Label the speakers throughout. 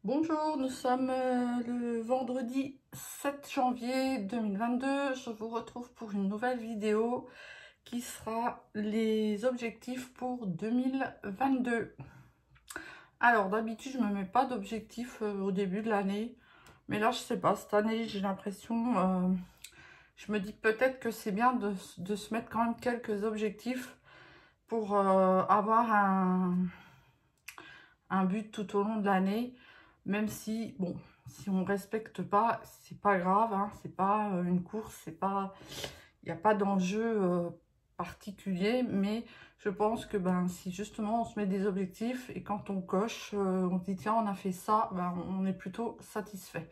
Speaker 1: Bonjour, nous sommes le vendredi 7 janvier 2022. Je vous retrouve pour une nouvelle vidéo qui sera les objectifs pour 2022. Alors d'habitude je ne me mets pas d'objectifs au début de l'année, mais là je sais pas, cette année j'ai l'impression, je me dis peut-être que c'est bien de se mettre quand même quelques objectifs pour avoir un but tout au long de l'année. Même si, bon, si on ne respecte pas, c'est pas grave, hein, c'est pas une course, c'est pas, il n'y a pas d'enjeu particulier, mais je pense que si justement on se met des objectifs et quand on coche, on se dit tiens on a fait ça, on est plutôt satisfait.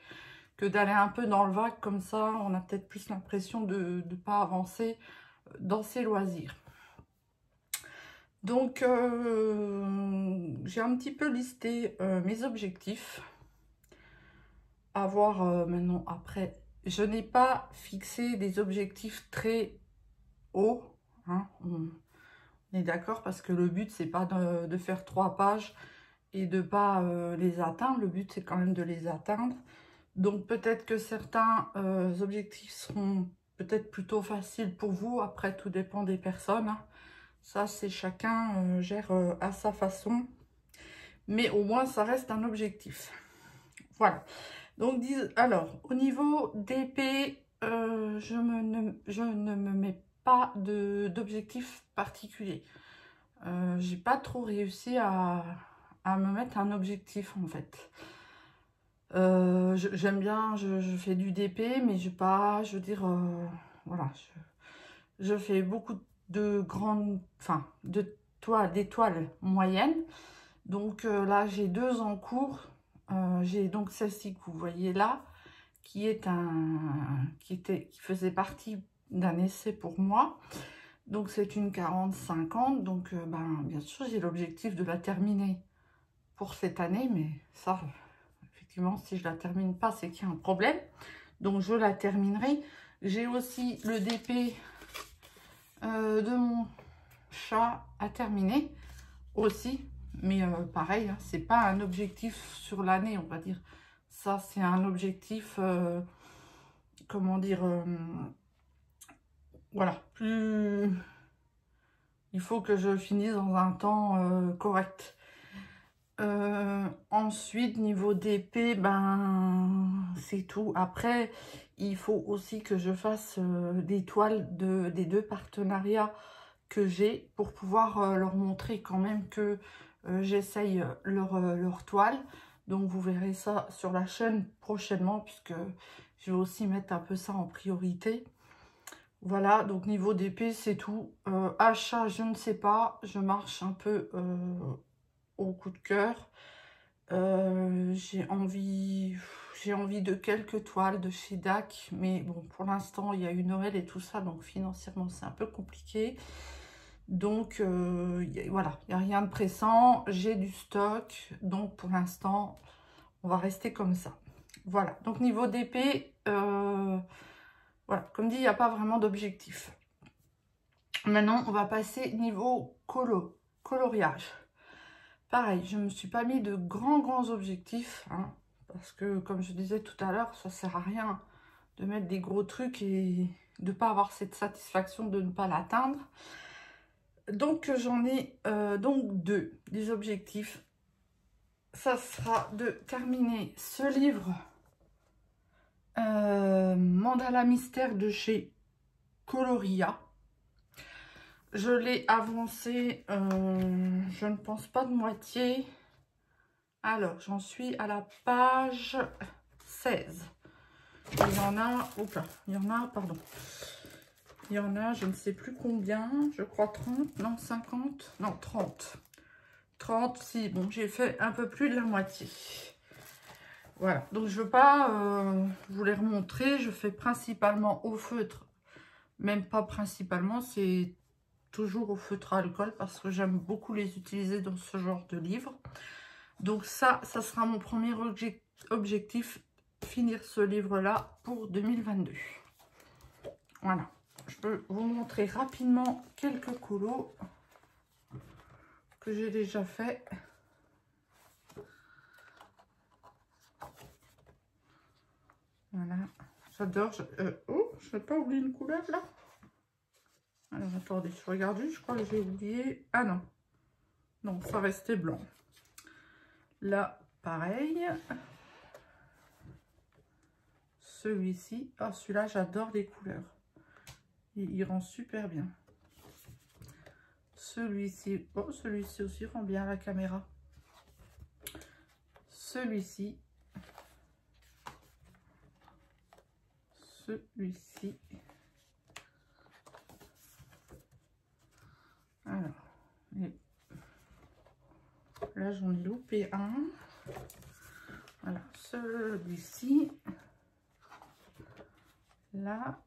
Speaker 1: Que d'aller un peu dans le vague comme ça, on a peut-être plus l'impression de ne pas avancer dans ses loisirs. Donc, j'ai un petit peu listé mes objectifs. À voir maintenant après. Je n'ai pas fixé des objectifs très hauts. Hein, on est d'accord parce que le but, c'est pas de faire 3 pages et de pas les atteindre. Le but, c'est quand même de les atteindre. Donc, peut-être que certains objectifs seront peut-être plutôt faciles pour vous. Après, tout dépend des personnes. Hein. Ça, c'est chacun gère à sa façon. Mais au moins, ça reste un objectif. Voilà. Donc, alors, au niveau d'épée, je ne me mets pas d'objectif particulier. J'ai pas trop réussi à me mettre un objectif, en fait. J'aime bien, je fais du DP, mais je veux dire, voilà, je fais beaucoup de grandes, enfin, des toiles moyennes. Donc là, j'ai 2 en cours. J'ai donc celle-ci que vous voyez là, qui faisait partie d'un essai pour moi. Donc c'est une 40-50. Donc bien sûr, j'ai l'objectif de la terminer pour cette année, mais ça, effectivement, si je la termine pas, c'est qu'il y a un problème. Donc je la terminerai. J'ai aussi le DP de mon chat à terminer aussi. Mais pareil, hein, c'est pas un objectif sur l'année, on va dire. Ça, c'est un objectif, comment dire, voilà, plus... Il faut que je finisse dans un temps correct. Ensuite, niveau d'épée, c'est tout. Après, il faut aussi que je fasse des toiles des 2 partenariats que j'ai pour pouvoir leur montrer quand même que j'essaye leur toile. Donc vous verrez ça sur la chaîne prochainement puisque je vais aussi mettre un peu ça en priorité. Voilà, donc niveau d'épée, c'est tout. Achat, je ne sais pas. Je marche un peu au coup de cœur. J'ai envie de quelques toiles de chez DAC. Mais bon, pour l'instant, il y a eu Noël et tout ça. Donc financièrement, c'est un peu compliqué. Donc voilà, il n'y a rien de pressant. J'ai du stock. Donc pour l'instant, on va rester comme ça. Voilà, donc niveau d'épée, voilà, comme dit, il n'y a pas vraiment d'objectif. Maintenant, on va passer niveau coloriage. Pareil, je ne me suis pas mis de grands objectifs, hein, parce que, comme je disais tout à l'heure, ça ne sert à rien de mettre des gros trucs et de ne pas avoir cette satisfaction de ne pas l'atteindre. Donc, j'en ai donc 2, des objectifs. Ça sera de terminer ce livre Mandala Mystère de chez Coloria. Je l'ai avancé, je ne pense pas de moitié. Alors, j'en suis à la page 16. Il y en a, pardon. Il y en a, je ne sais plus combien, je crois 30, non 50, non 30. 30, si, bon, j'ai fait un peu plus de la moitié. Voilà, donc je ne veux pas vous les remontrer, je fais principalement au feutre. Même pas principalement, c'est toujours au feutre à alcool parce que j'aime beaucoup les utiliser dans ce genre de livre. Donc ça sera mon premier objectif, finir ce livre-là pour 2022. Voilà, je peux vous montrer rapidement quelques colos que j'ai déjà fait. Voilà, j'adore. Oh, je n'ai pas oublié une couleur là. Alors attendez, je regarde juste, je crois que j'ai oublié. Ah non, non, ça restait blanc. Là, pareil. Celui-ci, ah celui-là, j'adore les couleurs. Il rend super bien. Celui-ci, oh celui-ci aussi rend bien à la caméra. Celui-ci. Celui-ci. Alors, là j'en ai loupé un. Voilà, celui-ci. Là.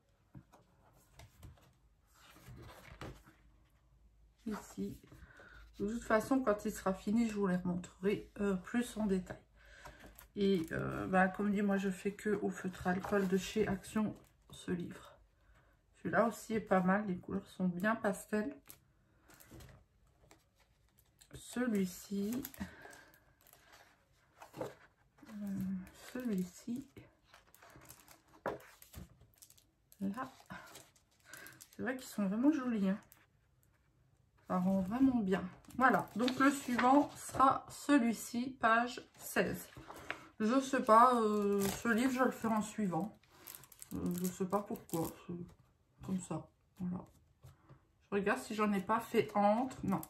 Speaker 1: Ici. De toute façon, quand il sera fini, je vous les montrerai plus en détail. Et comme dit, moi je fais que au feutre alcool de chez Action ce livre. Celui-là aussi est pas mal, les couleurs sont bien pastel. Celui-ci. Celui-ci. Là. C'est vrai qu'ils sont vraiment jolis. Hein. Ça rend vraiment bien. Voilà, donc le suivant sera celui-ci, page 16. Je sais pas, ce livre, je vais le faire en suivant. Je sais pas pourquoi, c'est comme ça. Voilà. Je regarde si j'en ai pas fait entre. Non.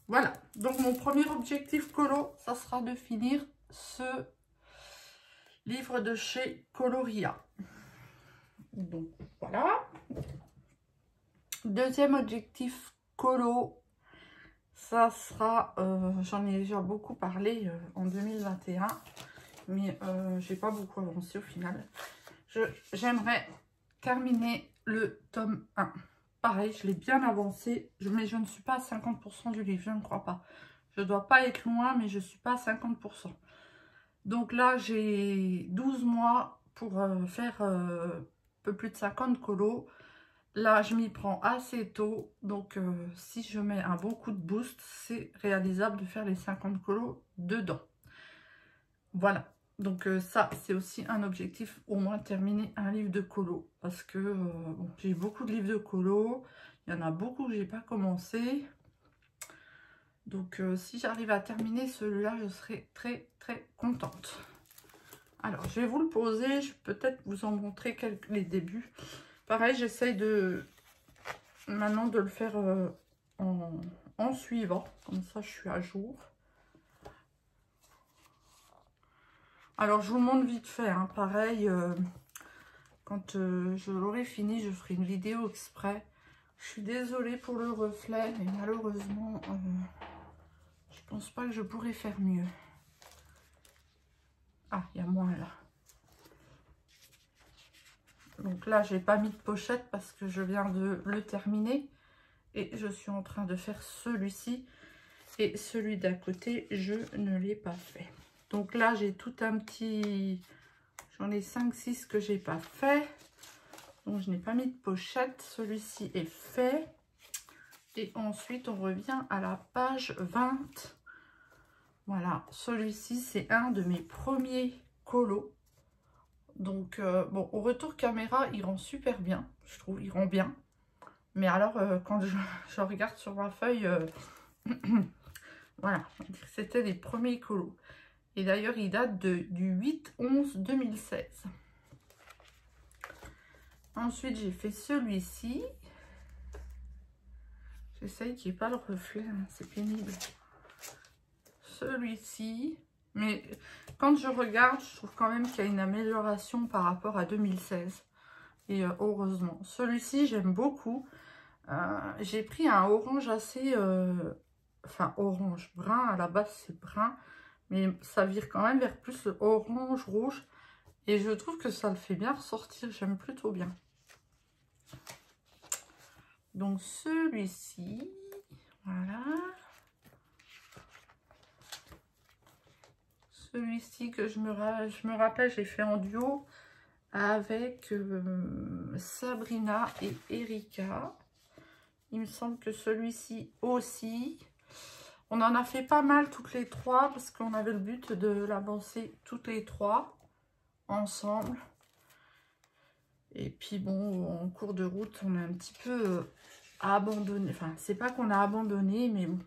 Speaker 1: Voilà, donc mon premier objectif colo, ça sera de finir ce livre de chez Coloria. Donc voilà. Deuxième objectif colo, ça sera, j'en ai déjà beaucoup parlé en 2021, mais j'ai pas beaucoup avancé au final. J'aimerais terminer le tome 1. Pareil, je l'ai bien avancé, mais je ne suis pas à 50% du livre, je ne crois pas. Je ne dois pas être loin, mais je ne suis pas à 50%. Donc là, j'ai 12 mois pour faire un peu plus de 50 colos. Là, je m'y prends assez tôt, donc si je mets un bon coup de boost, c'est réalisable de faire les 50 colos dedans. Voilà, donc ça, c'est aussi un objectif, au moins terminer un livre de colo. Parce que bon, j'ai beaucoup de livres de colo, il y en a beaucoup que j'ai pas commencé. Donc si j'arrive à terminer celui-là, je serai très très contente. Alors, je vais vous le poser, je vais peut-être vous en montrer les débuts. Pareil, j'essaye maintenant de le faire en suivant, comme ça je suis à jour. Alors je vous montre vite fait, hein. Pareil, quand je l'aurai fini, je ferai une vidéo exprès. Je suis désolée pour le reflet, mais malheureusement, je pense pas que je pourrais faire mieux. Ah, il y a moins là. Donc là, j'ai pas mis de pochette parce que je viens de le terminer. Et je suis en train de faire celui-ci. Et celui d'à côté, je ne l'ai pas fait. Donc là, j'ai tout un petit... J'en ai 5-6 que j'ai pas fait. Donc je n'ai pas mis de pochette. Celui-ci est fait. Et ensuite, on revient à la page 20. Voilà, celui-ci, c'est un de mes premiers colos. Donc, bon, au retour caméra, il rend super bien. Je trouve, il rend bien. Mais alors, quand je regarde sur ma feuille, voilà, c'était les premiers colos. Et d'ailleurs, il date du 8-11-2016. Ensuite, j'ai fait celui-ci. J'essaye qu'il n'y ait pas le reflet, hein, c'est pénible. Celui-ci. Mais quand je regarde, je trouve quand même qu'il y a une amélioration par rapport à 2016. Et heureusement. Celui-ci, j'aime beaucoup. J'ai pris un orange assez... enfin, orange brun. À la base, c'est brun. Mais ça vire quand même vers plus le orange, rouge. Et je trouve que ça le fait bien ressortir. J'aime plutôt bien. Donc, celui-ci. Voilà. Celui-ci que je me rappelle, j'ai fait en duo avec Sabrina et Erika. Il me semble que celui-ci aussi. On en a fait pas mal toutes les trois parce qu'on avait le but de l'avancer toutes les trois ensemble. Et puis bon, en cours de route, on a un petit peu abandonné. Enfin, c'est pas qu'on a abandonné, mais bon.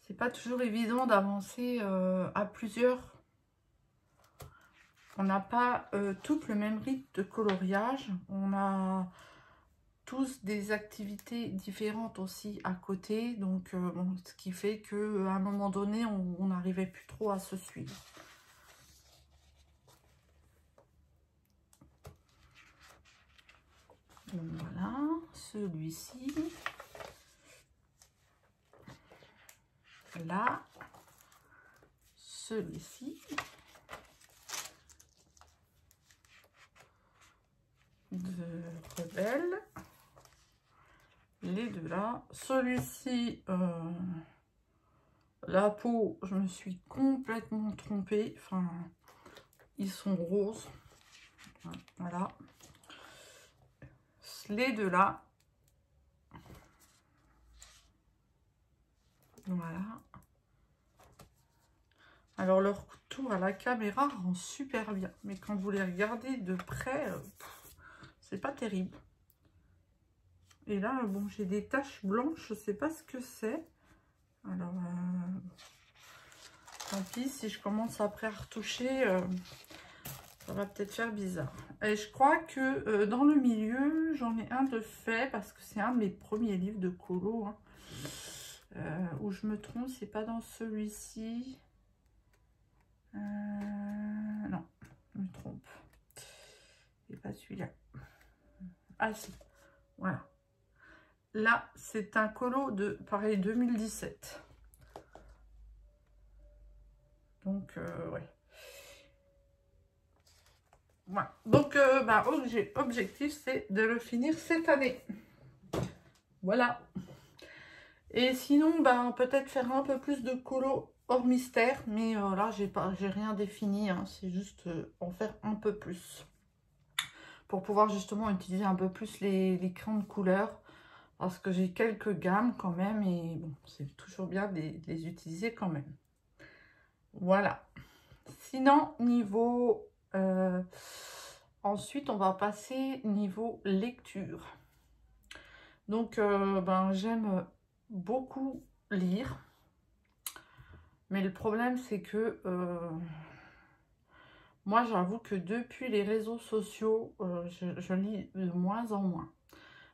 Speaker 1: C'est pas toujours évident d'avancer à plusieurs. On n'a pas toutes le même rythme de coloriage. On a tous des activités différentes aussi à côté. Donc, bon, ce qui fait qu'à un moment donné, on n'arrivait plus trop à se suivre. Donc, voilà, celui-ci. Là, celui-ci. De Rebelle. Les deux là. Celui-ci, la peau, je me suis complètement trompée. Enfin, ils sont roses. Voilà. Les deux là. Voilà. Alors, leur tour à la caméra rend super bien. Mais quand vous les regardez de près, c'est pas terrible. Et là, bon, j'ai des taches blanches. Je sais pas ce que c'est. Alors, tant pis, si je commence après à retoucher, ça va peut-être faire bizarre. Et je crois que dans le milieu, j'en ai un de fait, parce que c'est un de mes premiers livres de colo. Hein, où je me trompe, c'est pas dans celui-ci. Non, je me trompe. C'est pas celui-là. Ah si, voilà. Là, c'est un colo de, pareil, 2017. Donc, ouais. Voilà. Donc, objectif, c'est de le finir cette année. Voilà. Et sinon, peut-être faire un peu plus de colo hors mystère. Mais là, j'ai rien défini. Hein, c'est juste en faire un peu plus. Pour pouvoir justement utiliser un peu plus les crayons de couleur. Parce que j'ai quelques gammes quand même. Et bon, c'est toujours bien de les utiliser quand même. Voilà. Sinon, niveau... ensuite, on va passer niveau lecture. Donc, j'aime beaucoup lire. Mais le problème, c'est que... moi, j'avoue que depuis les réseaux sociaux, je lis de moins en moins.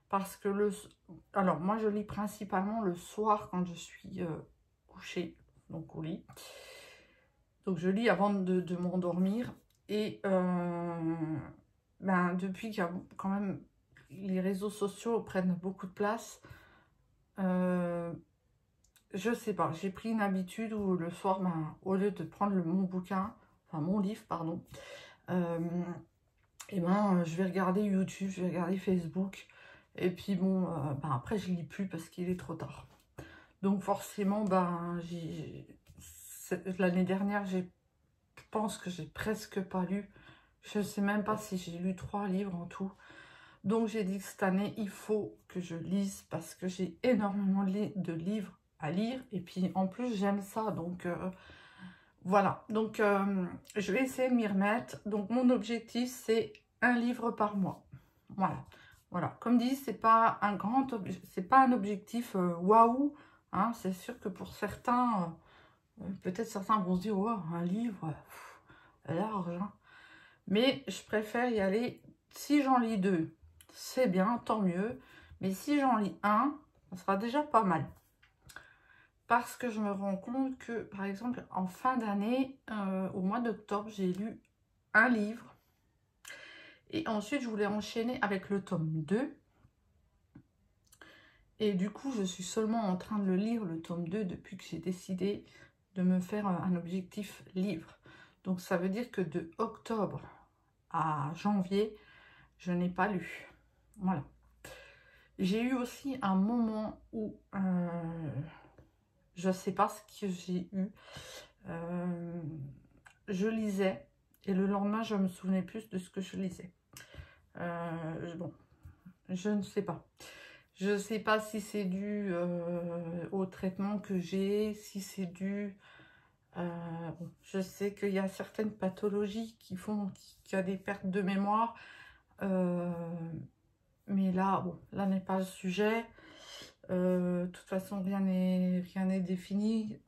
Speaker 1: Parce que alors, moi, je lis principalement le soir quand je suis couchée, donc au lit. Donc, je lis avant de m'endormir. Et depuis qu'il y a quand même les réseaux sociaux prennent beaucoup de place, je sais pas, j'ai pris une habitude où le soir, au lieu de prendre mon livre, pardon, je vais regarder YouTube, je vais regarder Facebook. Et puis bon, après je lis plus parce qu'il est trop tard. Donc forcément, l'année dernière, je pense que j'ai presque pas lu. Je ne sais même pas si j'ai lu 3 livres en tout. Donc j'ai dit que cette année, il faut que je lise parce que j'ai énormément de livres à lire. Et puis en plus, j'aime ça. Donc voilà. Donc je vais essayer de m'y remettre. Donc mon objectif, c'est un livre par mois. Voilà. Voilà. Comme dit, c'est pas un objectif waouh. Hein. C'est sûr que pour certains, peut-être certains vont se dire, oh, un livre, large. Hein. Mais je préfère y aller. Si j'en lis 2, c'est bien, tant mieux. Mais si j'en lis un, ça sera déjà pas mal. Parce que je me rends compte que, par exemple, en fin d'année, au mois d'octobre, j'ai lu un livre. Et ensuite, je voulais enchaîner avec le tome 2. Et du coup, je suis seulement en train de le lire, le tome 2, depuis que j'ai décidé de me faire un objectif livre. Donc, ça veut dire que de octobre à janvier, je n'ai pas lu. Voilà. J'ai eu aussi un moment où je ne sais pas ce que j'ai eu. Je lisais et le lendemain, je me souvenais plus de ce que je lisais. Bon, je ne sais pas. Je ne sais pas si c'est dû au traitement que j'ai, si c'est dû Bon, je sais qu'il y a certaines pathologies qui font qu'il y a des pertes de mémoire. Mais là, bon, là n'est pas le sujet. De toute façon, rien n'est défini.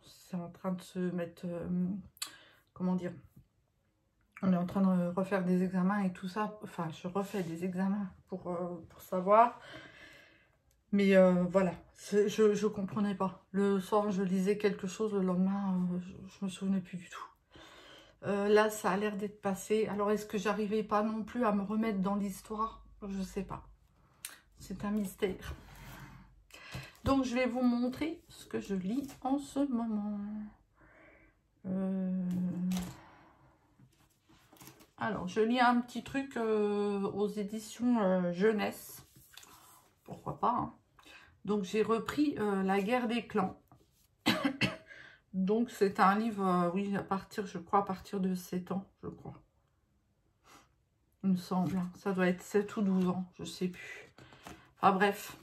Speaker 1: C'est en train de se mettre... comment dire? On est en train de refaire des examens et tout ça. Enfin, je refais des examens pour savoir. Mais voilà, je comprenais pas. Le soir, je lisais quelque chose. Le lendemain, je me souvenais plus du tout. Là, ça a l'air d'être passé. Alors, est-ce que j'arrivais pas non plus à me remettre dans l'histoire? Je sais pas. C'est un mystère. Donc, je vais vous montrer ce que je lis en ce moment. Alors, je lis un petit truc aux éditions jeunesse. Pourquoi pas, hein. Donc, j'ai repris La guerre des clans. Donc, c'est un livre, oui, à partir, je crois, à partir de 7 ans, je crois. Il me semble. Ça doit être 7 ou 12 ans, je sais plus. Enfin, bref.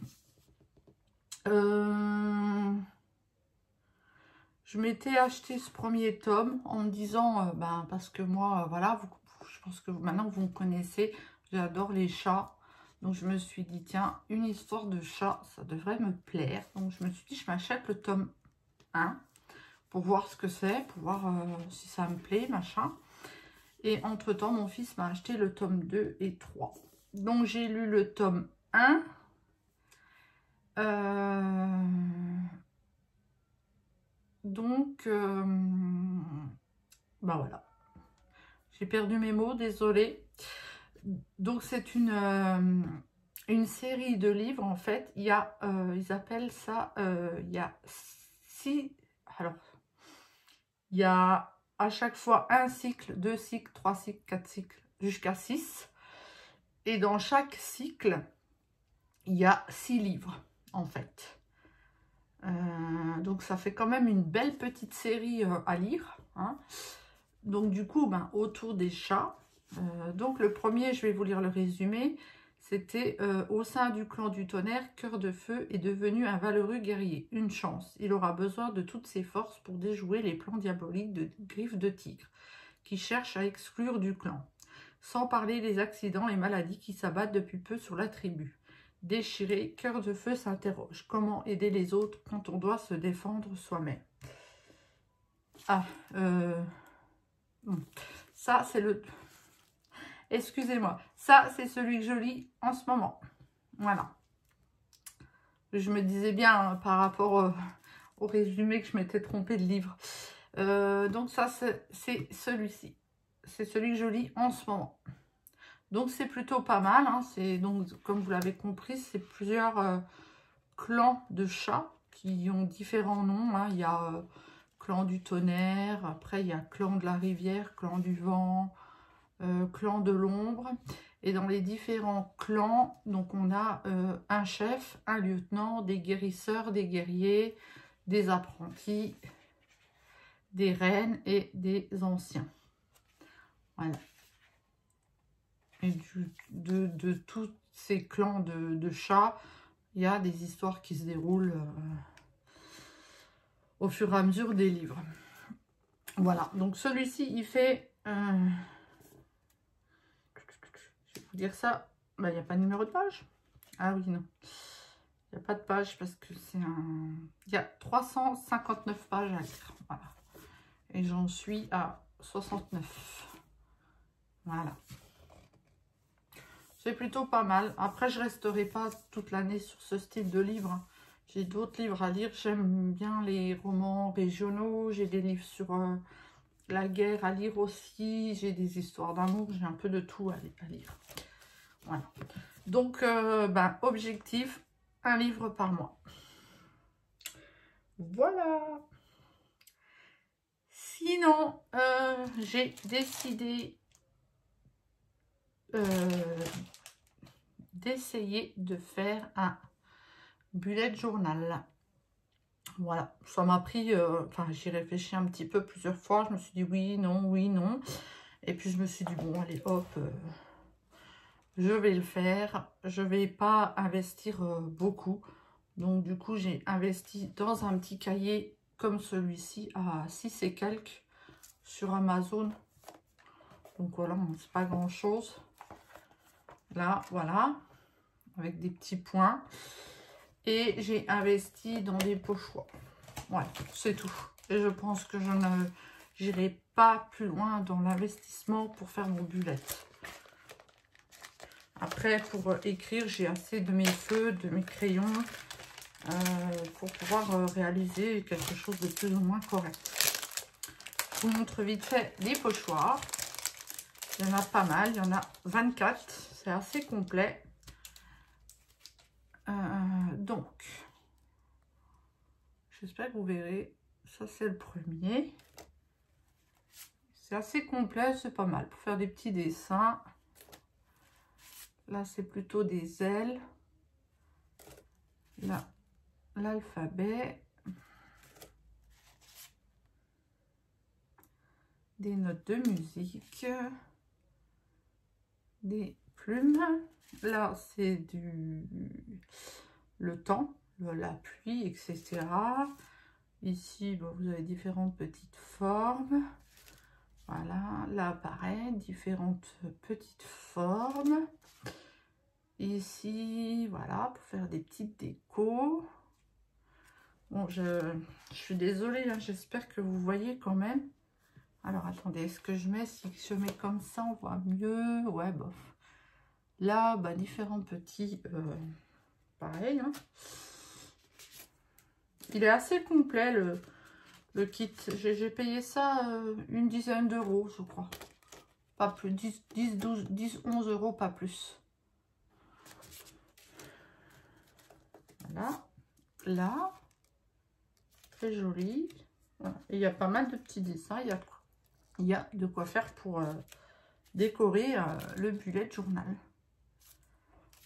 Speaker 1: Je m'étais acheté ce premier tome en me disant, parce que moi, voilà, je pense que maintenant vous me connaissez, j'adore les chats. Donc je me suis dit, tiens, une histoire de chat, ça devrait me plaire. Donc je me suis dit, je m'achète le tome 1 pour voir ce que c'est, pour voir si ça me plaît, machin. Et entre-temps, mon fils m'a acheté le tome 2 et 3. Donc j'ai lu le tome 1. Donc, voilà. J'ai perdu mes mots, désolée. Donc, c'est une série de livres, en fait. Il y a, ils appellent ça, il y a 6... Alors, il y a à chaque fois un cycle, 2 cycles, 3 cycles, 4 cycles, jusqu'à 6. Et dans chaque cycle, il y a 6 livres, en fait. Donc ça fait quand même une belle petite série à lire, hein. Donc du coup, autour des chats. Donc le premier, je vais vous lire le résumé. C'était au sein du clan du tonnerre, Cœur de Feu est devenu un valeureux guerrier. Une chance, il aura besoin de toutes ses forces pour déjouer les plans diaboliques de Griffe de Tigre, qui cherchent à exclure du clan. Sans parler des accidents et maladies qui s'abattent depuis peu sur la tribu. Déchiré, Cœur de Feu s'interroge. Comment aider les autres quand on doit se défendre soi-même? Ah, ça c'est le... Excusez-moi. Ça, c'est celui que je lis en ce moment. Voilà. Je me disais bien par rapport au résumé que je m'étais trompée de livre. Donc ça, c'est celui-ci. C'est celui que je lis en ce moment. Donc c'est plutôt pas mal, hein. Donc comme vous l'avez compris, c'est plusieurs clans de chats qui ont différents noms, hein. Il y a clan du tonnerre, après il y a clan de la rivière, clan du vent, clan de l'ombre. Et dans les différents clans, donc on a un chef, un lieutenant, des guérisseurs, des guerriers, des apprentis, des reines et des anciens. Voilà. Et de tous ces clans de chats, il y a des histoires qui se déroulent au fur et à mesure des livres. Voilà, donc celui-ci, il fait... je vais vous dire ça. Il n'y a pas de numéro de page. Ah oui, non. Il n'y a pas de page parce que c'est un... Il y a 359 pages à lire. Voilà. Et j'en suis à 69. Voilà. C'est plutôt pas mal. Après, je resterai pas toute l'année sur ce style de livre. J'ai d'autres livres à lire. J'aime bien les romans régionaux. J'ai des livres sur la guerre à lire aussi. J'ai des histoires d'amour. J'ai un peu de tout à lire. Voilà. Donc, objectif, un livre par mois. Voilà. Sinon, j'ai décidé d'essayer de faire un bullet journal. Voilà, ça m'a pris, j'y réfléchis un petit peu plusieurs fois. Je me suis dit oui, non. Et puis je me suis dit bon, allez hop, je vais le faire. Je vais pas investir beaucoup. Donc du coup, j'ai investi dans un petit cahier comme celui-ci à 6 et quelques sur Amazon. Donc voilà, c'est pas grand chose. Là, voilà, avec des petits points. Et j'ai investi dans des pochoirs. Ouais, c'est tout. Et je pense que je n'irai pas plus loin dans l'investissement pour faire mon bullet. Après, pour écrire, j'ai assez de mes feux, de mes crayons, pour pouvoir réaliser quelque chose de plus ou moins correct. Je vous montre vite fait les pochoirs. Il y en a pas mal, il y en a 24. C'est assez complet. Donc, j'espère que vous verrez. Ça, c'est le premier. C'est assez complet, c'est pas mal pour faire des petits dessins. Là, c'est plutôt des ailes. Là, l'alphabet. Des notes de musique. Des plumes. Là, c'est le temps, la pluie, etc. Ici, bon, vous avez différentes petites formes. Voilà, là, pareil, différentes petites formes. Ici, voilà, pour faire des petites décos. Bon, je suis désolée, hein, j'espère que vous voyez quand même. Alors, attendez, est-ce que je mets, si je mets comme ça, on voit mieux? Ouais, bof. Là, bah, différents petits, pareil. Hein. Il est assez complet, le kit. J'ai payé ça une dizaine d'euros, je crois. Pas plus, 10, 12, 10, 11 euros, pas plus. Voilà. Là, très joli. Voilà. Et il y a pas mal de petits dessins. Il y a de quoi faire pour décorer le bullet journal.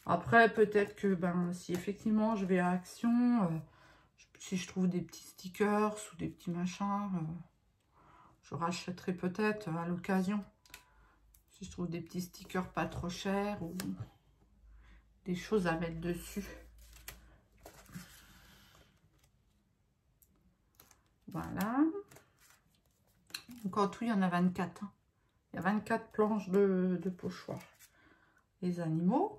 Speaker 1: Après, peut-être que si effectivement je vais à Action, si je trouve des petits stickers ou des petits machins, je rachèterai peut-être à l'occasion. Si je trouve des petits stickers pas trop chers ou des choses à mettre dessus. Voilà. Donc en tout, il y en a 24. Hein. Il y a 24 planches de pochoirs. Les animaux.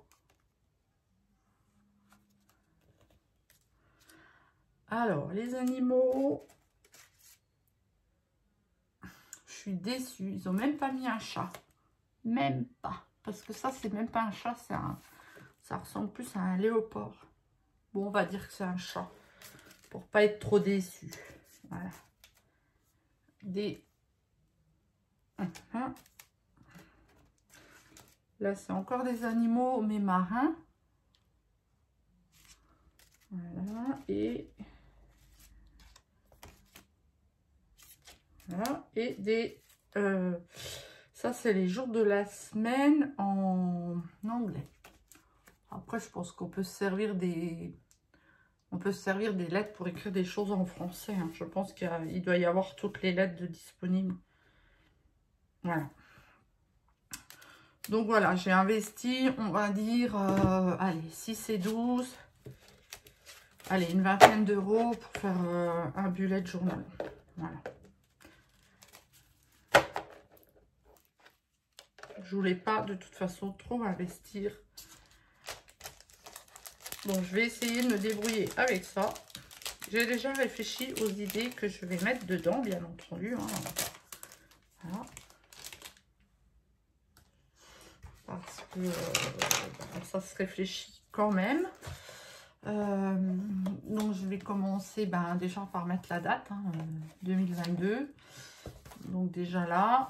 Speaker 1: Alors, les animaux, je suis déçue. Ils n'ont même pas mis un chat. Même pas. Parce que ça, c'est même pas un chat, ça ressemble plus à un léopard. Bon, on va dire que c'est un chat. Pour pas être trop déçu. Voilà. Là, c'est encore des animaux, mais marins. Voilà. Voilà. Et des... ça, c'est les jours de la semaine en anglais. Après, je pense qu'on peut se servir des... On peut se servir des lettres pour écrire des choses en français. Hein. Je pense qu'il doit y avoir toutes les lettres disponibles. Voilà. Donc voilà, j'ai investi, on va dire, allez, 6 et 12. Allez, une vingtaine d'euros pour faire un bullet journal. Voilà. Je voulais pas de toute façon trop investir. Bon, je vais essayer de me débrouiller avec ça. J'ai déjà réfléchi aux idées que je vais mettre dedans, bien entendu. Hein. Voilà. Parce que ça se réfléchit quand même. Donc, je vais commencer déjà par mettre la date, hein, 2022. Donc, déjà là.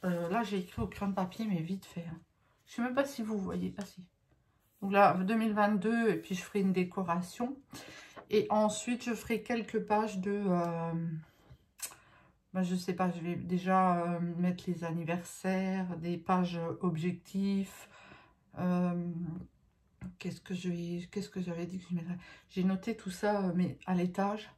Speaker 1: Là, j'ai écrit au crayon de papier, mais vite fait. Hein. Je ne sais même pas si vous voyez. Ah, si. Donc là, 2022, et puis je ferai une décoration. Et ensuite, je ferai quelques pages de... je sais pas, je vais déjà mettre les anniversaires, des pages objectifs. Qu'est-ce que j'avais dit que je mettrais? J'ai noté tout ça, mais à l'étage.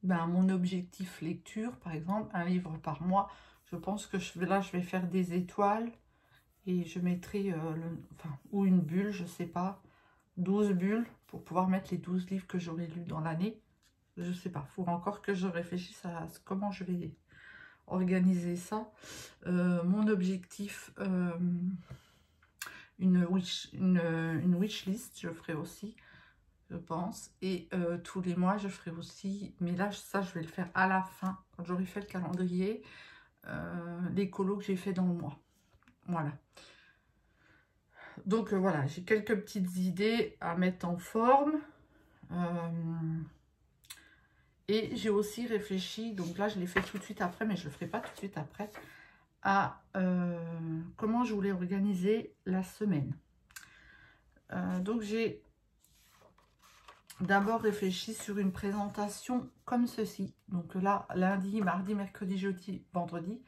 Speaker 1: Mon objectif lecture, par exemple, un livre par mois. Je pense que je vais faire des étoiles et je mettrai ou une bulle, je sais pas. 12 bulles pour pouvoir mettre les 12 livres que j'aurais lus dans l'année. Je sais pas, il faut encore que je réfléchisse à comment je vais organiser ça. Mon objectif, une wishlist, je ferai aussi, je pense. Et tous les mois, je ferai aussi, mais là, ça, je vais le faire à la fin, quand j'aurai fait le calendrier, les colos que j'ai fait dans le mois. Voilà. Donc voilà, j'ai quelques petites idées à mettre en forme. Et j'ai aussi réfléchi, donc là je l'ai fait tout de suite après, mais je ne le ferai pas tout de suite après, à comment je voulais organiser la semaine. Donc j'ai d'abord réfléchi sur une présentation comme ceci. Donc là, lundi, mardi, mercredi, jeudi, vendredi.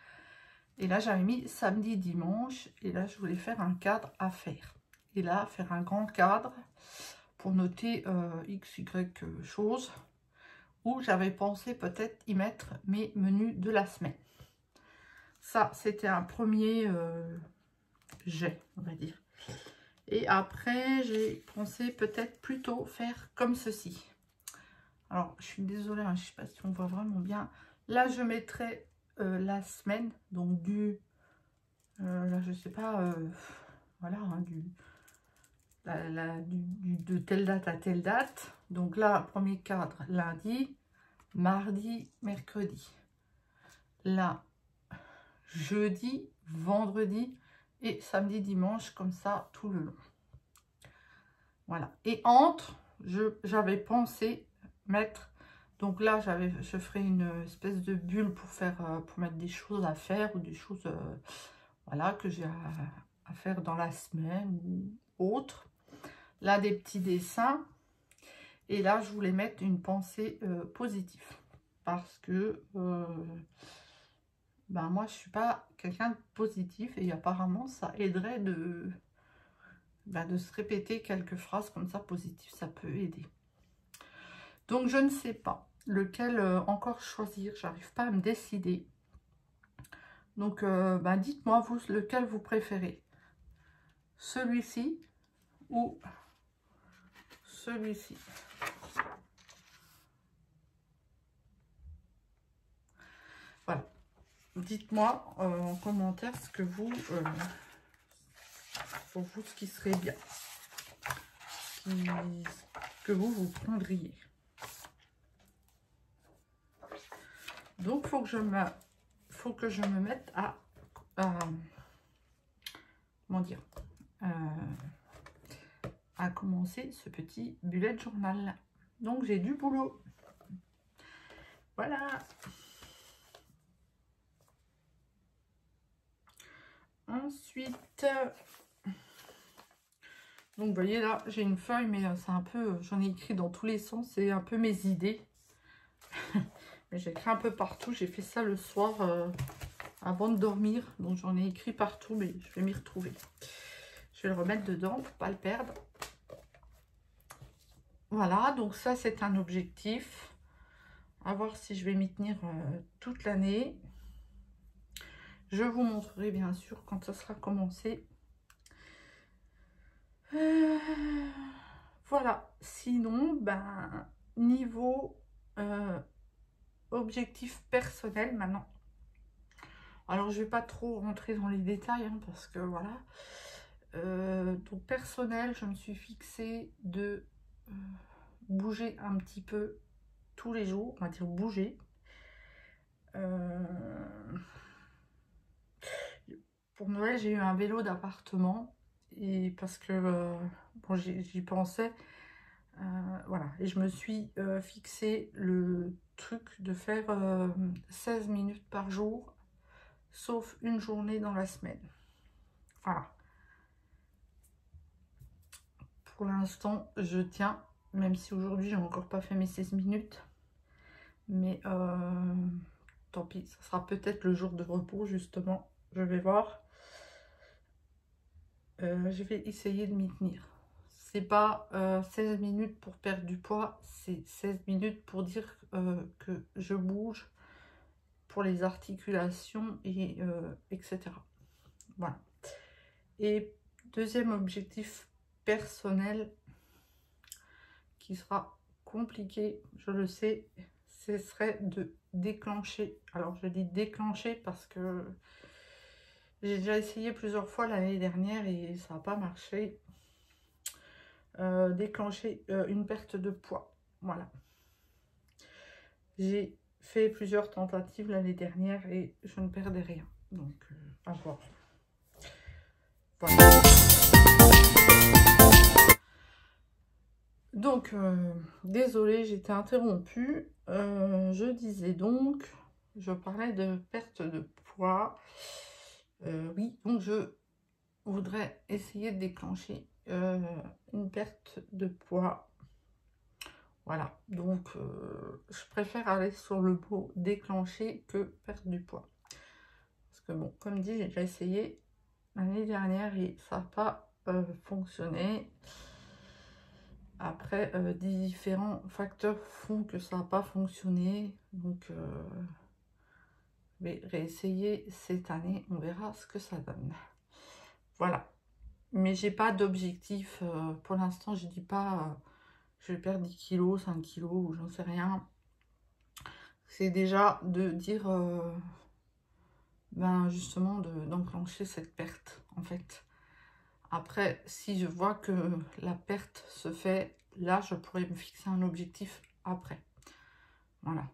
Speaker 1: Et là, j'avais mis samedi, dimanche. Et là, je voulais faire un cadre à faire. Et là, faire un grand cadre pour noter X, Y choses. Où j'avais pensé peut-être y mettre mes menus de la semaine. Ça, c'était un premier jet, on va dire. Et après, j'ai pensé peut-être plutôt faire comme ceci. Alors, je suis désolée, hein, je ne sais pas si on voit vraiment bien. Là, je mettrai la semaine, donc là, je ne sais pas, voilà, hein, de telle date à telle date. Donc là, premier cadre, lundi, mardi, mercredi. Là, jeudi, vendredi et samedi, dimanche, comme ça, tout le long. Voilà. Et entre, j'avais pensé mettre, donc là, je ferai une espèce de bulle pour mettre des choses à faire ou des choses, voilà, que j'ai à faire dans la semaine ou autre. Là, des petits dessins. Et là, je voulais mettre une pensée positive. Parce que ben, moi, je ne suis pas quelqu'un de positif. Et apparemment, ça aiderait de se répéter quelques phrases comme ça positives. Ça peut aider. Donc, je ne sais pas lequel encore choisir. J'arrive pas à me décider. Donc, ben, dites-moi, vous, lequel vous préférez. Celui-ci ou celui-ci. Voilà. Dites-moi en commentaire ce que vous, pour vous, ce qui serait bien. Que vous prendriez. Donc, faut que je me mette à comment dire, à commencer ce petit bullet journal. Donc, j'ai du boulot. Voilà. Ensuite, donc vous voyez là, j'ai une feuille, mais c'est un peu, j'en ai écrit dans tous les sens, c'est un peu mes idées. Mais j'ai écrit un peu partout, j'ai fait ça le soir avant de dormir, donc j'en ai écrit partout, mais je vais m'y retrouver. Je vais le remettre dedans pour ne pas le perdre. Voilà, donc ça c'est un objectif. À voir si je vais m'y tenir toute l'année. Je vous montrerai bien sûr quand ça sera commencé. Voilà, sinon, ben, niveau objectif personnel maintenant. Alors, je vais pas trop rentrer dans les détails, hein, parce que voilà. Donc, personnel, je me suis fixé de bouger un petit peu tous les jours, on va dire bouger. Pour Noël, j'ai eu un vélo d'appartement. Et parce que bon, j'y pensais, voilà, et je me suis fixé le truc de faire 16 minutes par jour, sauf une journée dans la semaine. Voilà. Pour l'instant, je tiens, même si aujourd'hui, j'ai encore pas fait mes 16 minutes. Mais tant pis, ça sera peut-être le jour de repos, justement. Je vais voir. Je vais essayer de m'y tenir. C'est pas 16 minutes pour perdre du poids, c'est 16 minutes pour dire que je bouge pour les articulations et etc. Voilà. Et deuxième objectif personnel, qui sera compliqué, je le sais, ce serait de déclencher. Alors je dis déclencher parce que j'ai déjà essayé plusieurs fois l'année dernière et ça n'a pas marché. Déclencher une perte de poids. Voilà. J'ai fait plusieurs tentatives l'année dernière et je ne perdais rien. Donc, à voir. Voilà. Donc, désolée, j'étais interrompue. Je disais donc, je parlais de perte de poids. Oui, donc je voudrais essayer de déclencher une perte de poids. Voilà, donc je préfère aller sur le mot déclencher que perdre du poids. Parce que bon, comme dit, j'ai déjà essayé l'année dernière et ça n'a pas fonctionné. Après, différents facteurs font que ça n'a pas fonctionné. Donc, je vais réessayer cette année. On verra ce que ça donne. Voilà. Mais j'ai pas d'objectif. Pour l'instant, je dis pas je vais perdre 10 kilos, 5 kilos, ou j'en sais rien. C'est déjà de dire, ben justement, d'enclencher cette perte, en fait. Après, si je vois que la perte se fait, là, je pourrais me fixer un objectif après. Voilà.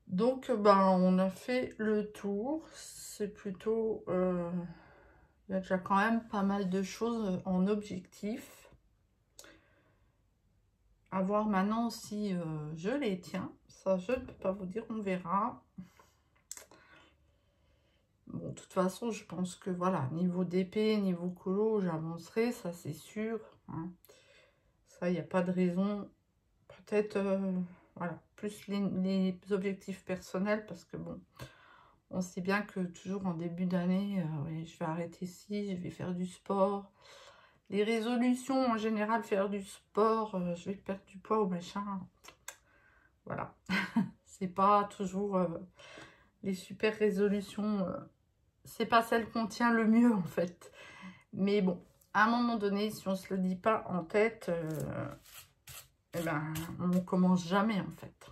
Speaker 1: Donc, ben, on a fait le tour. C'est plutôt... il y a déjà quand même pas mal de choses en objectif. À voir maintenant si je les tiens. Ça, je ne peux pas vous dire, on verra. Bon, de toute façon, je pense que voilà, niveau DP, niveau colo, j'avancerai, ça c'est sûr. Hein. Ça, il n'y a pas de raison. Peut-être, voilà, plus les objectifs personnels, parce que bon, on sait bien que toujours en début d'année, ouais, je vais arrêter ici, je vais faire du sport. Les résolutions, en général, faire du sport, je vais perdre du poids ou machin. Voilà, c'est pas toujours les super résolutions, c'est pas celle qu'on tient le mieux en fait. Mais bon, à un moment donné, si on se le dit pas en tête, eh ben, on commence jamais en fait.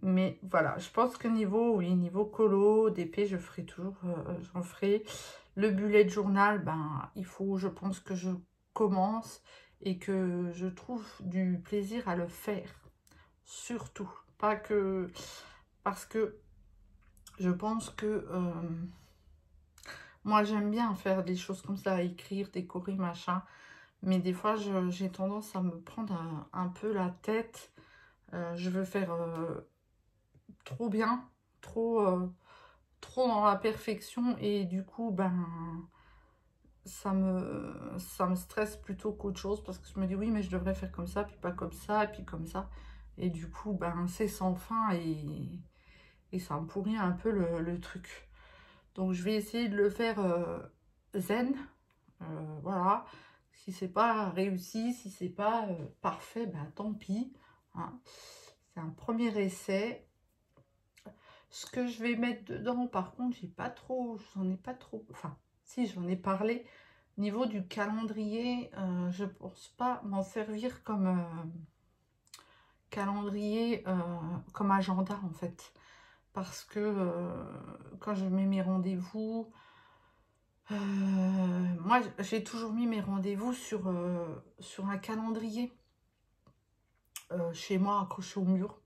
Speaker 1: Mais voilà, je pense que niveau, oui, niveau colo, DP, je ferai toujours, j'en ferai. Le bullet journal, ben, il faut, je pense que je commence et que je trouve du plaisir à le faire. Surtout, pas que, parce que je pense que moi j'aime bien faire des choses comme ça, écrire, décorer, machin. Mais des fois, j'ai tendance à me prendre un peu la tête. Je veux faire trop bien, trop dans la perfection. Et du coup, ben, ça me stresse plutôt qu'autre chose. Parce que je me dis, oui, mais je devrais faire comme ça, puis pas comme ça, et puis comme ça. Et du coup, ben, c'est sans fin et ça me pourrit un peu le truc. Donc, je vais essayer de le faire zen. Voilà. Si c'est pas réussi, si c'est pas parfait, ben tant pis. Hein. C'est un premier essai. Ce que je vais mettre dedans, par contre, j'en ai pas trop. Enfin, si j'en ai parlé. Niveau du calendrier, je pense pas m'en servir comme calendrier, comme agenda en fait. Parce que quand je mets mes rendez-vous, moi j'ai toujours mis mes rendez-vous sur un calendrier chez moi accroché au mur.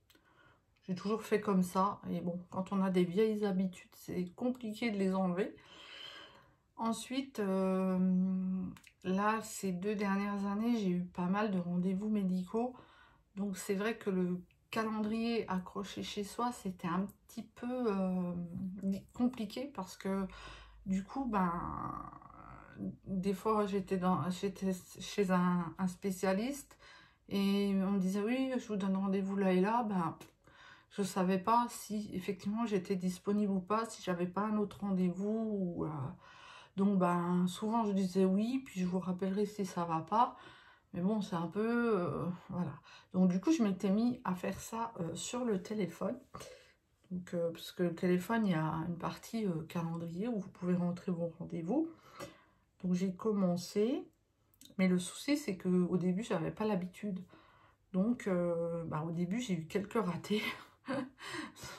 Speaker 1: J'ai toujours fait comme ça. Et bon, quand on a des vieilles habitudes, c'est compliqué de les enlever. Ensuite, là, ces 2 dernières années, j'ai eu pas mal de rendez-vous médicaux. Donc, c'est vrai que le calendrier accroché chez soi, c'était un petit peu compliqué parce que du coup, ben, des fois, j'étais chez un spécialiste et on me disait, oui, je vous donne rendez-vous là et là. Ben, je ne savais pas si effectivement j'étais disponible ou pas, si j'avais pas un autre rendez-vous. Donc, ben, souvent je disais oui, puis je vous rappellerai si ça va pas. Mais bon, c'est un peu... voilà. Donc, du coup, je m'étais mis à faire ça sur le téléphone. Donc, parce que le téléphone, il y a une partie calendrier où vous pouvez rentrer vos rendez-vous. Donc, j'ai commencé. Mais le souci, c'est qu'au début, j'avais pas l'habitude. Donc, au début, j'ai eu quelques ratés.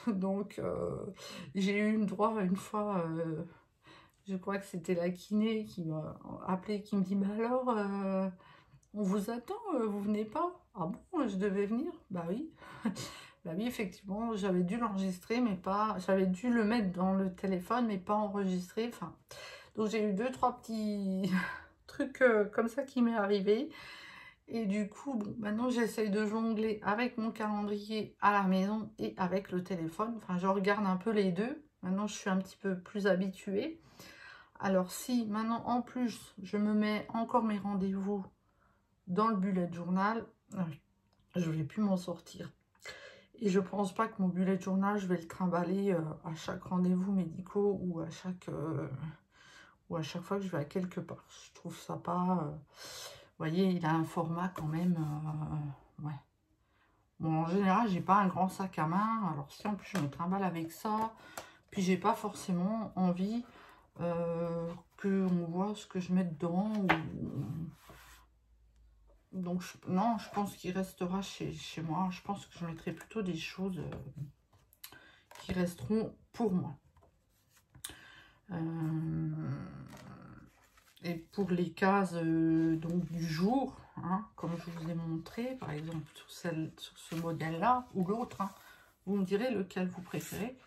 Speaker 1: Donc, j'ai eu une droit une fois, je crois que c'était la kiné qui m'a appelé, qui me dit, mais alors, on vous attend, vous venez pas? Ah bon, je devais venir? Bah oui. Bah oui, effectivement, j'avais dû l'enregistrer, mais pas... J'avais dû le mettre dans le téléphone, mais pas enregistrer. Enfin, donc j'ai eu 2-3 petits trucs comme ça qui m'est arrivé. Et du coup, bon, maintenant j'essaye de jongler avec mon calendrier à la maison et avec le téléphone. Enfin, je regarde un peu les deux. Maintenant, je suis un petit peu plus habituée. Alors, si maintenant, en plus, je me mets encore mes rendez-vous dans le bullet journal, je ne vais plus m'en sortir. Et je pense pas que mon bullet journal, je vais le trimballer à chaque rendez-vous médicaux ou à chaque fois que je vais à quelque part. Je trouve ça pas... vous voyez, il a un format quand même... ouais. Bon, en général, j'ai pas un grand sac à main. Alors si en plus je me trimballe avec ça, puis j'ai pas forcément envie qu'on voit ce que je mets dedans. Donc non, je pense qu'il restera chez moi. Je pense que je mettrai plutôt des choses qui resteront pour moi. Et pour les cases donc du jour, hein, comme je vous ai montré, par exemple sur ce modèle-là, ou l'autre, hein, vous me direz lequel vous préférez.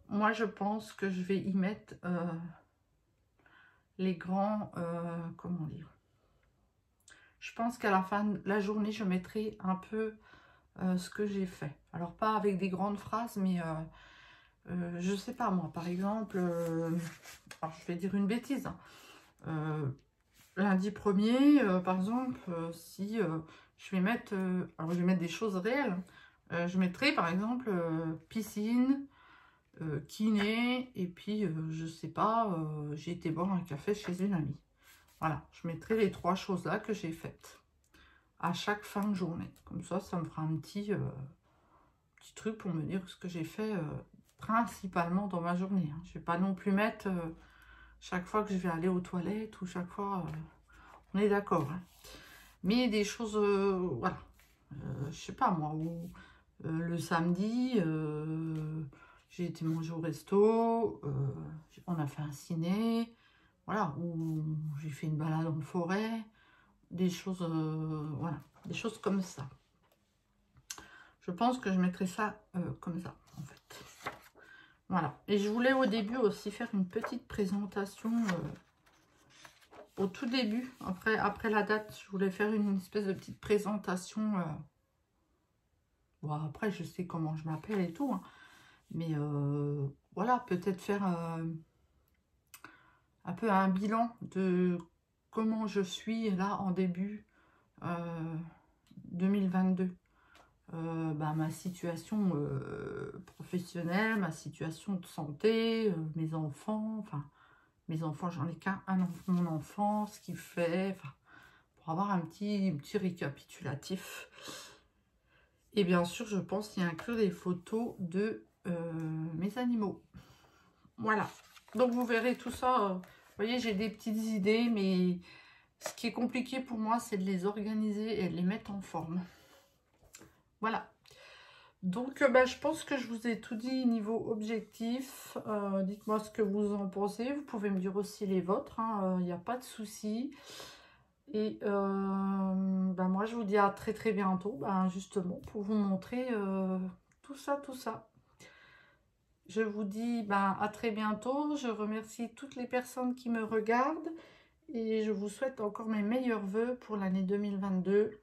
Speaker 1: Moi, je pense que je vais y mettre les grands, comment dire, je pense qu'à la fin de la journée, je mettrai un peu ce que j'ai fait. Alors, pas avec des grandes phrases, mais je sais pas moi, par exemple, alors je vais dire une bêtise, hein. Lundi 1er, par exemple, si je vais mettre, alors je vais mettre des choses réelles, je mettrai par exemple piscine, kiné, et puis je sais pas, j'ai été boire un café chez une amie. Voilà, je mettrai les 3 choses là que j'ai faites à chaque fin de journée. Comme ça me fera un petit truc pour me dire ce que j'ai fait principalement dans ma journée. Hein. Je vais pas non plus mettre chaque fois que je vais aller aux toilettes ou chaque fois... on est d'accord. Hein. Mais des choses, voilà. Je sais pas moi, où le samedi, j'ai été manger au resto, on a fait un ciné, voilà, où j'ai fait une balade en forêt, des choses, voilà, des choses comme ça. Je pense que je mettrai ça comme ça, en fait. Voilà. Et je voulais au début aussi faire une petite présentation au tout début, après la date. Je voulais faire une espèce de petite présentation. Bon, après, je sais comment je m'appelle et tout. Hein, mais voilà, peut-être faire un peu un bilan de comment je suis là en début 2022. Ma situation professionnelle, ma situation de santé, mes enfants, j'en ai qu'un, mon enfant, ce qu'il fait, pour avoir un petit récapitulatif. Et bien sûr, je pense y inclure des photos de mes animaux. Voilà, donc vous verrez tout ça, vous voyez, j'ai des petites idées, mais ce qui est compliqué pour moi, c'est de les organiser et de les mettre en forme. Voilà. Donc, je pense que je vous ai tout dit niveau objectif. Dites-moi ce que vous en pensez. Vous pouvez me dire aussi les vôtres. Il n'y a pas de souci. Et moi, je vous dis à très très bientôt. Justement, pour vous montrer tout ça, tout ça. Je vous dis à très bientôt. Je remercie toutes les personnes qui me regardent. Et je vous souhaite encore mes meilleurs vœux pour l'année 2022.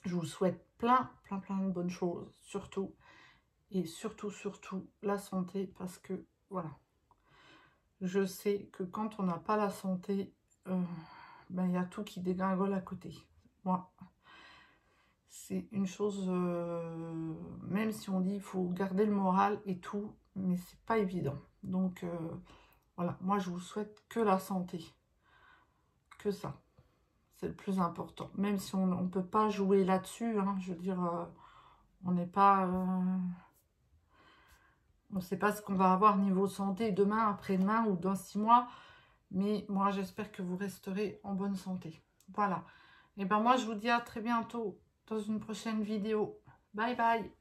Speaker 1: Je vous souhaite plein de bonnes choses, surtout. Et surtout, la santé, parce que, voilà, je sais que quand on n'a pas la santé, il y a tout qui dégringole à côté. Moi, c'est une chose, même si on dit il faut garder le moral et tout, mais c'est pas évident. Donc, voilà, moi, je vous souhaite que la santé, que ça. C'est le plus important. Même si on ne peut pas jouer là-dessus, hein, je veux dire, on n'est pas... on ne sait pas ce qu'on va avoir niveau santé demain, après-demain ou dans 6 mois. Mais moi, j'espère que vous resterez en bonne santé. Voilà. Et ben moi, je vous dis à très bientôt dans une prochaine vidéo. Bye bye.